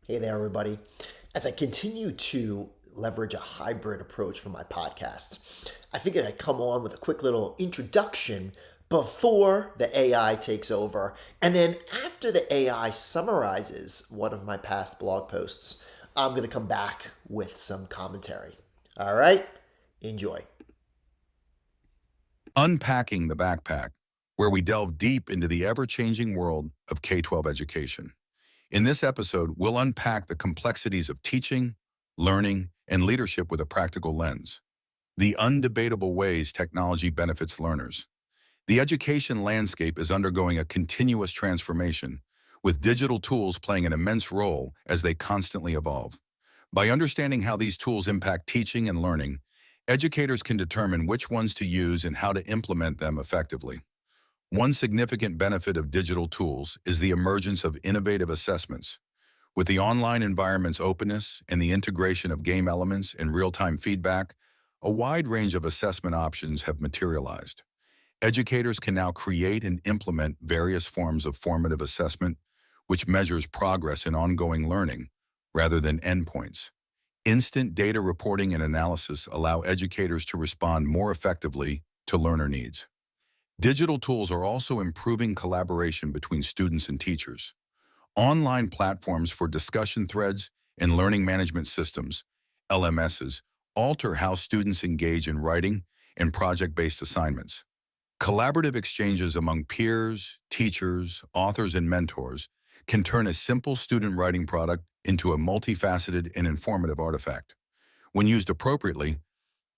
Hey there, everybody. As I continue to leverage a hybrid approach for my podcast, I figured I'd come on with a quick little introduction before the AI takes over. And then after the AI summarizes one of my past blog posts, I'm going to come back with some commentary. All right, enjoy. Unpacking the Backpack, where we delve deep into the ever-changing world of K-12 education. In this episode, we'll unpack the complexities of teaching, learning, and leadership with a practical lens. The undebatable ways technology benefits learners. The education landscape is undergoing a continuous transformation, with digital tools playing an immense role as they constantly evolve. By understanding how these tools impact teaching and learning, educators can determine which ones to use and how to implement them effectively. One significant benefit of digital tools is the emergence of innovative assessments. With the online environment's openness and the integration of game elements and real-time feedback, a wide range of assessment options have materialized. Educators can now create and implement various forms of formative assessment, which measures progress in ongoing learning rather than endpoints. Instant data reporting and analysis allow educators to respond more effectively to learner needs. Digital tools are also improving collaboration between students and teachers. Online platforms for discussion threads and learning management systems, LMSs, alter how students engage in writing and project-based assignments. Collaborative exchanges among peers, teachers, authors, and mentors can turn a simple student writing product into a multifaceted and informative artifact. When used appropriately,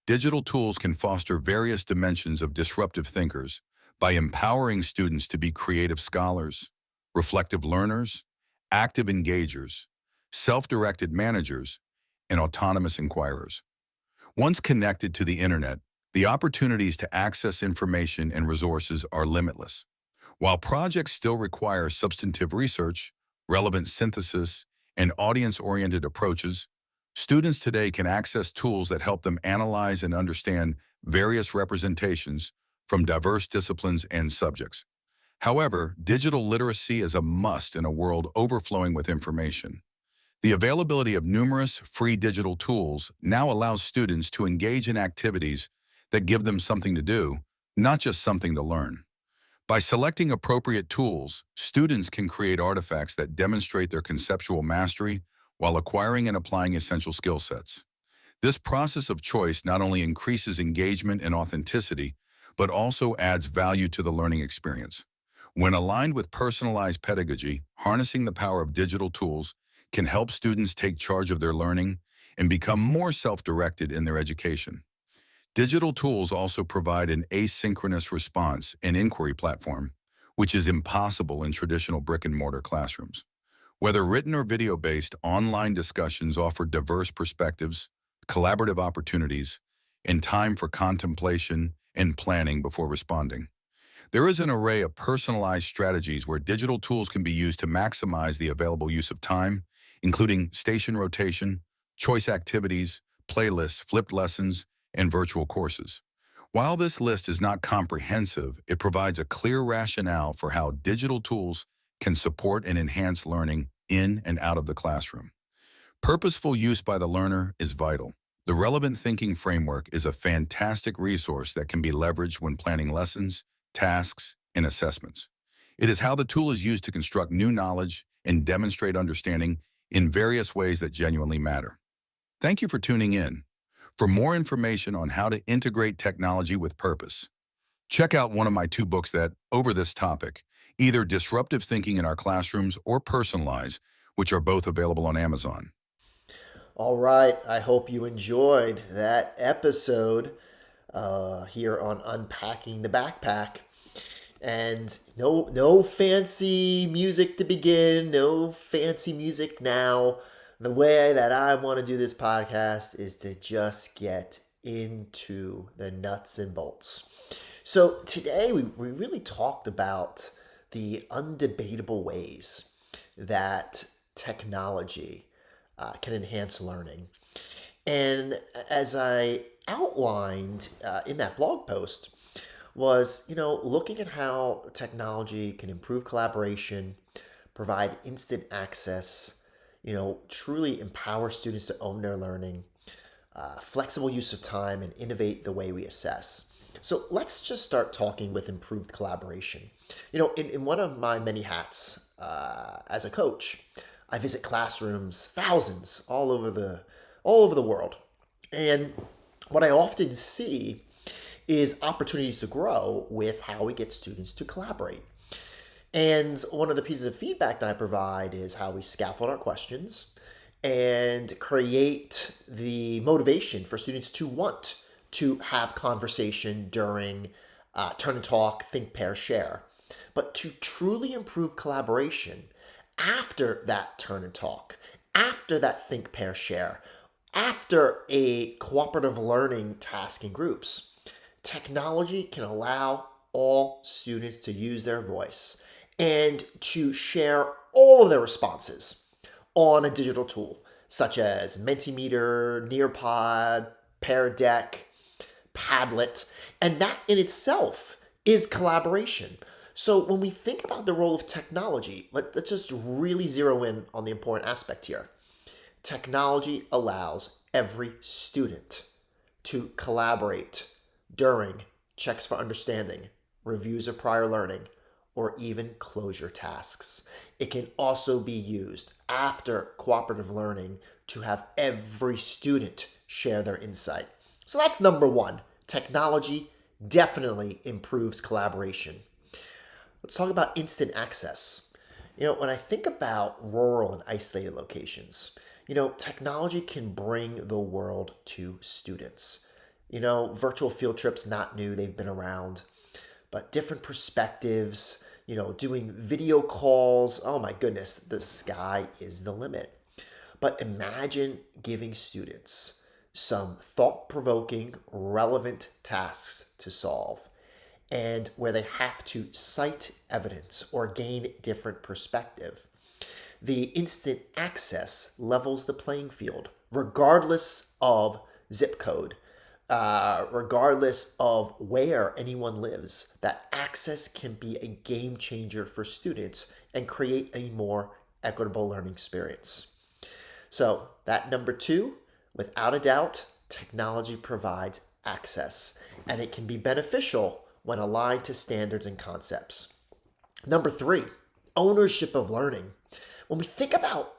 digital tools can foster various dimensions of disruptive thinkers by empowering students to be creative scholars, reflective learners, active engagers, self-directed managers, and autonomous inquirers. Once connected to the internet, the opportunities to access information and resources are limitless. While projects still require substantive research, relevant synthesis, and audience-oriented approaches, students today can access tools that help them analyze and understand various representations from diverse disciplines and subjects. However, digital literacy is a must in a world overflowing with information. The availability of numerous free digital tools now allows students to engage in activities that give them something to do, not just something to learn. By selecting appropriate tools, students can create artifacts that demonstrate their conceptual mastery while acquiring and applying essential skill sets. This process of choice not only increases engagement and authenticity, but also adds value to the learning experience. When aligned with personalized pedagogy, harnessing the power of digital tools can help students take charge of their learning and become more self-directed in their education. Digital tools also provide an asynchronous response and inquiry platform, which is impossible in traditional brick-and-mortar classrooms. Whether written or video-based, online discussions offer diverse perspectives, collaborative opportunities, and time for contemplation and planning before responding. There is an array of personalized strategies where digital tools can be used to maximize the available use of time, including station rotation, choice activities, playlists, flipped lessons, and virtual courses. While this list is not comprehensive, it provides a clear rationale for how digital tools can support and enhance learning in and out of the classroom. Purposeful use by the learner is vital. The Relevant Thinking Framework is a fantastic resource that can be leveraged when planning lessons, tasks, and assessments. It is how the tool is used to construct new knowledge and demonstrate understanding in various ways that genuinely matter. Thank you for tuning in. For more information on how to integrate technology with purpose, check out one of my two books that, over this topic, either Disruptive Thinking in Our Classrooms or Personalize, which are both available on Amazon. All right, I hope you enjoyed that episode here on Unpacking the Backpack. And no fancy music to begin, no fancy music now. The way that I want to do this podcast is to just get into the nuts and bolts. So today we really talked about the undebatable ways that technology can enhance learning. And as I outlined in that blog post, was looking at how technology can improve collaboration, provide instant access, truly empower students to own their learning, flexible use of time, and innovate the way we assess. So let's just start talking with improved collaboration. In one of my many hats as a coach, I visit classrooms, thousands all over the world, and what I often see is opportunities to grow with how we get students to collaborate. And one of the pieces of feedback that I provide is how we scaffold our questions and create the motivation for students to want to have conversation during turn and talk, think, pair, share. But to truly improve collaboration after that turn and talk, after that think, pair, share, after a cooperative learning task in groups, technology can allow all students to use their voice and to share all of their responses on a digital tool, such as Mentimeter, Nearpod, Pear Deck, Padlet, and that in itself is collaboration. So when we think about the role of technology, let's just really zero in on the important aspect here. Technology allows every student to collaborate during checks for understanding, reviews of prior learning, or even closure tasks. It can also be used after cooperative learning to have every student share their insight. So that's number one. Technology definitely improves collaboration. Let's talk about instant access. When I think about rural and isolated locations, technology can bring the world to students. Virtual field trips, not new, they've been around, but different perspectives, doing video calls. Oh my goodness, the sky is the limit. But imagine giving students some thought-provoking, relevant tasks to solve, and where they have to cite evidence or gain different perspective. The instant access levels the playing field, regardless of zip code, regardless of where anyone lives. That access can be a game changer for students and create a more equitable learning experience. So that number two, without a doubt, technology provides access, and it can be beneficial when aligned to standards and concepts. Number three, ownership of learning. When we think about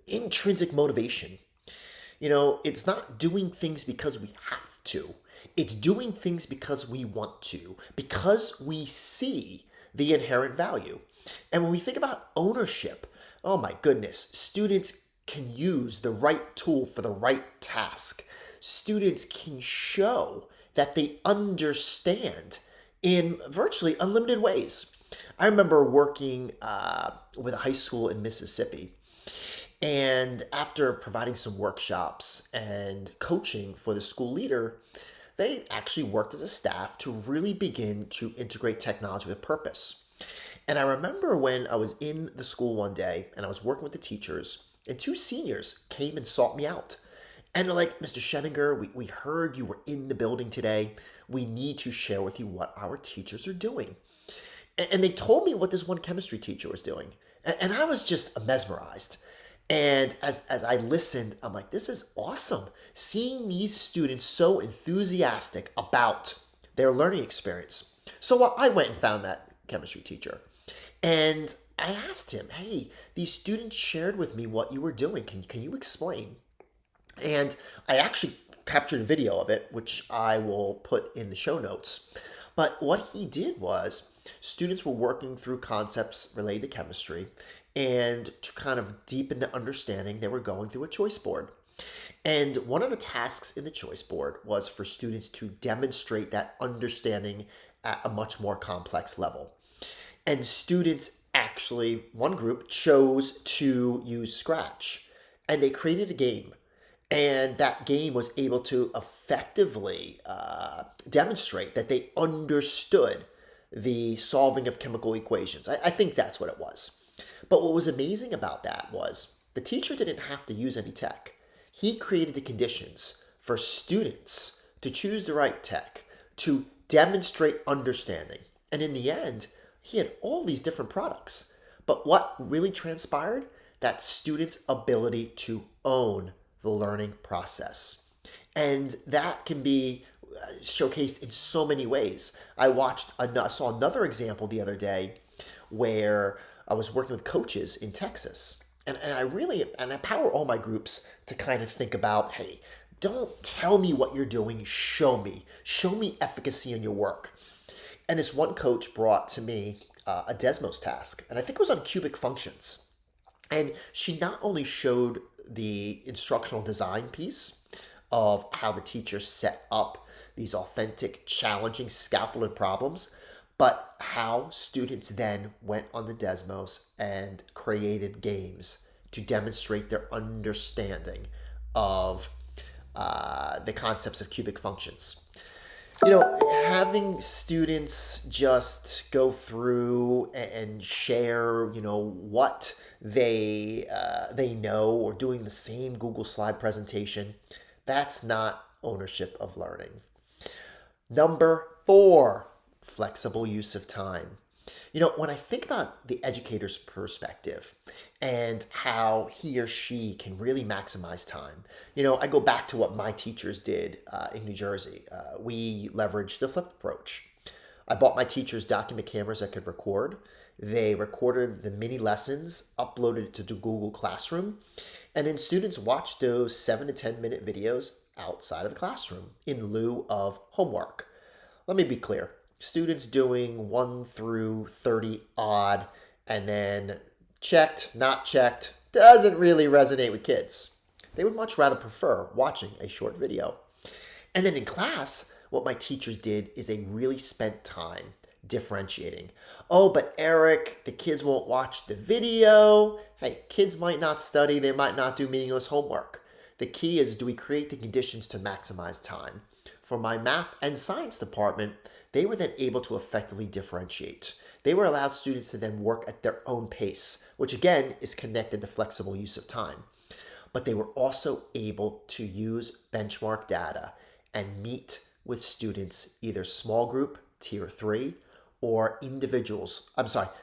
intrinsic motivation, it's not doing things because we have to. It's doing things because we want to, because we see the inherent value. And when we think about ownership, oh my goodness, students can use the right tool for the right task. Students can show that they understand in virtually unlimited ways. I remember working with a high school in Mississippi, and after providing some workshops and coaching for the school leader, they actually worked as a staff to really begin to integrate technology with purpose. And I remember when I was in the school one day and I was working with the teachers, and two seniors came and sought me out. And they're like, Mr. Scheninger, we heard you were in the building today. We need to share with you what our teachers are doing. And they told me what this one chemistry teacher was doing. And I was just mesmerized. And as I listened, I'm like, this is awesome. Seeing these students so enthusiastic about their learning experience. So I went and found that chemistry teacher. And I asked him, hey, these students shared with me what you were doing. Can you explain? And I actually captured a video of it, which I will put in the show notes. But what he did was students were working through concepts related to chemistry, and to kind of deepen the understanding, they were going through a choice board. And one of the tasks in the choice board was for students to demonstrate that understanding at a much more complex level. And students actually, one group chose to use Scratch, and they created a game. And that game was able to effectively demonstrate that they understood the solving of chemical equations. I think that's what it was. But what was amazing about that was the teacher didn't have to use any tech. He created the conditions for students to choose the right tech, to demonstrate understanding. And in the end, he had all these different products. But what really transpired? that students' ability to own the learning process. And that can be showcased in so many ways. Saw another example the other day where I was working with coaches in Texas. And I empower all my groups to kind of think about, hey, don't tell me what you're doing, show me. Show me efficacy in your work. And this one coach brought to me a Desmos task, and I think it was on cubic functions. And she not only showed the instructional design piece of how the teacher set up these authentic, challenging, scaffolded problems, but how students then went on the Desmos and created games to demonstrate their understanding of the concepts of cubic functions. Having students just go through and share, what they know, or doing the same Google slide presentation, that's not ownership of learning. Number 4, flexible use of time. When I think about the educator's perspective and how he or she can really maximize time, I go back to what my teachers did in New Jersey. We leveraged the flip approach. I bought my teachers document cameras that could record. They recorded the mini lessons, uploaded it to Google Classroom, and then students watched those 7 to 10 minute videos outside of the classroom in lieu of homework. Let me be clear. Students doing 1 through 30 odd and then checked, not checked, doesn't really resonate with kids. They would much rather prefer watching a short video. And then in class, what my teachers did is they really spent time differentiating. Oh, but Eric, the kids won't watch the video. Hey, kids might not study. They might not do meaningless homework. The key is, do we create the conditions to maximize time? For my math and science department, they were then able to effectively differentiate. They were allowed students to then work at their own pace, which again is connected to flexible use of time. But they were also able to use benchmark data and meet with students, either small group, tier 3, or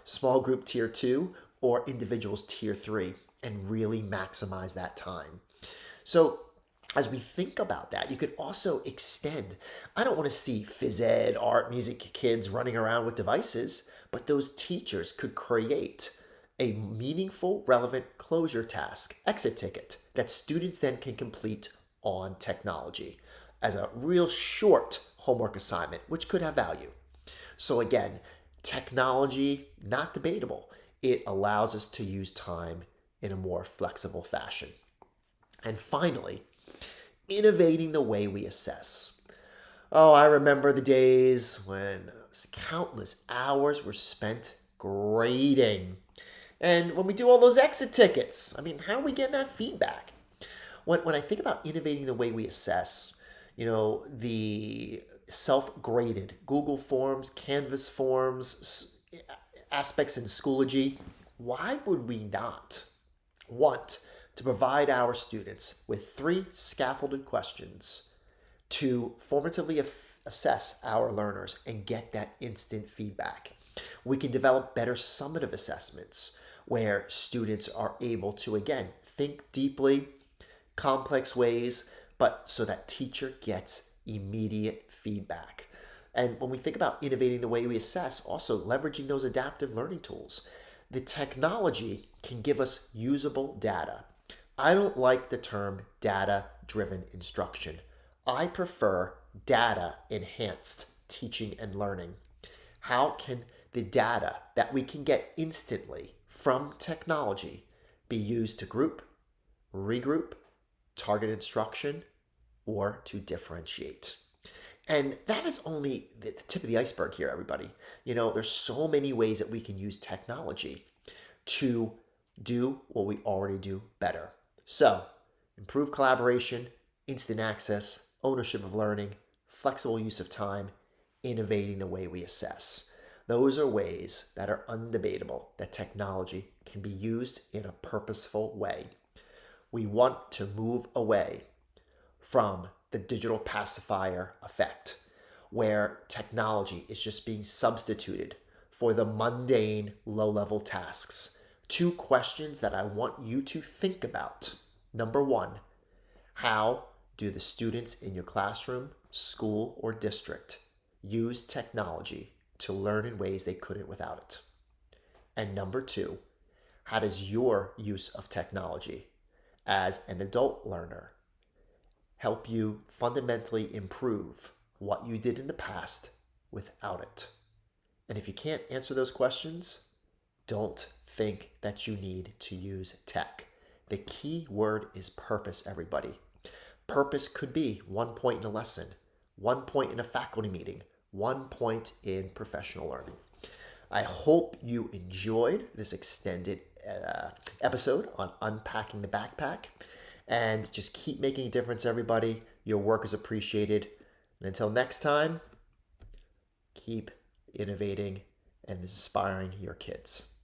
small group tier 2 or individuals tier 3, and really maximize that time. So as we think about that, you could also extend. I don't want to see phys ed, art, music kids running around with devices, but those teachers could create a meaningful, relevant closure task, exit ticket, that students then can complete on technology as a real short homework assignment, which could have value. So again, technology, not debatable. It allows us to use time in a more flexible fashion. And finally, innovating the way we assess. Oh, I remember the days when countless hours were spent grading. And when we do all those exit tickets, how are we getting that feedback? When I think about innovating the way we assess, the self-graded Google Forms, Canvas forms, aspects in Schoology, why would we not want to provide our students with 3 scaffolded questions to formatively assess our learners and get that instant feedback? We can develop better summative assessments where students are able to, again, think deeply, complex ways, but so that teacher gets immediate feedback. And when we think about innovating the way we assess, also leveraging those adaptive learning tools, the technology can give us usable data. I don't like the term data-driven instruction. I prefer data-enhanced teaching and learning. How can the data that we can get instantly from technology be used to group, regroup, target instruction, or to differentiate? And that is only the tip of the iceberg here, everybody. There's so many ways that we can use technology to do what we already do better. So, improve collaboration, instant access, ownership of learning, flexible use of time, innovating the way we assess. Those are ways that are undebatable that technology can be used in a purposeful way. We want to move away from the digital pacifier effect, where technology is just being substituted for the mundane, low-level tasks, 2 questions that I want you to think about. Number 1, how do the students in your classroom, school, or district use technology to learn in ways they couldn't without it? And number 2, how does your use of technology as an adult learner help you fundamentally improve what you did in the past without it? And if you can't answer those questions, don't think that you need to use tech. The key word is purpose, everybody. Purpose could be 1 point in a lesson, 1 point in a faculty meeting, 1 point in professional learning. I hope you enjoyed this extended episode on unpacking the backpack. And just keep making a difference, everybody. Your work is appreciated. And until next time, keep innovating and inspiring your kids.